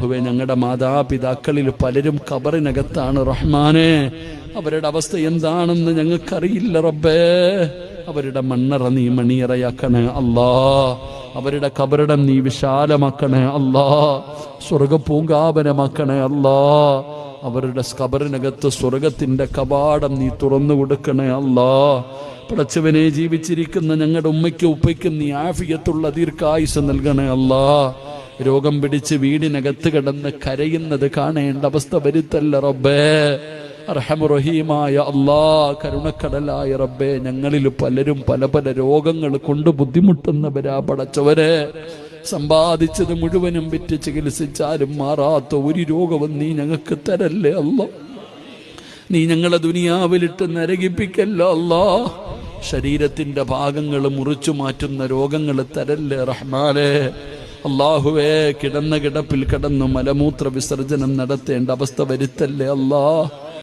ഞങ്ങളുടെ മാതാപിതാക്കളിൽ പലരും ഖബറിനകത്താണ് റഹ്മാനെ. അവരുടെ അവസ്ഥ എന്താണെന്ന് ഞങ്ങൾക്കറിയില്ല റബ്ബേ. അവരുടെ മണ്ണറ നീ മണിയറയാക്കണേ അല്ലാ. അവരുടെ ഖബറിടം നീ വിശാലമാക്കണേ അല്ലാ. സ്വർഗപൂങ്കാവനമാക്കണേ അല്ലാ. അവരുടെ ഖബറിനകത്ത് സ്വർഗത്തിന്റെ കവാടം നീ തുറന്നു കൊടുക്കണേ അല്ലാ. പടച്ചവനെ, ജീവിച്ചിരിക്കുന്ന ഞങ്ങളുടെ ഉമ്മയ്ക്കും ഉപ്പയ്ക്കും നീ ആഫിയത്തുള്ള ദീർഘായുസ് നൽകണേ അല്ലാ. രോഗം പിടിച്ച് വീടിനകത്ത് കിടന്ന് കരയുന്നത് കാണേണ്ട അവസ്ഥ വരുത്തല്ല റബ്ബേ. അർഹമുറഹീമായ അല്ലാ, കരുണക്കടലായ റബ്ബേ, ഞങ്ങളിൽ പലരും പല പല രോഗങ്ങൾ കൊണ്ട് ബുദ്ധിമുട്ടുന്നവരാ പടച്ചവരെ. സമ്പാദിച്ചത് മുഴുവനും വിറ്റ് ചികിത്സിച്ചാലും മാറാത്ത ഒരു രോഗവും നീ ഞങ്ങൾക്ക് തരല്ലേ അല്ലാ. നീ ഞങ്ങളെ ദുനിയാവിലിട്ട് നരകിപ്പിക്കല്ലോ അല്ലാ. ശരീരത്തിന്റെ ഭാഗങ്ങൾ മുറിച്ചു മാറ്റുന്ന രോഗങ്ങൾ തരല്ലേ റഹ്മാനേ. അല്ലാഹുവേ, കിടന്ന കിടപ്പിൽ കിടന്നു മലമൂത്ര വിസർജനം നടത്തേണ്ട അവസ്ഥ വരുത്തല്ലേ അല്ലാ.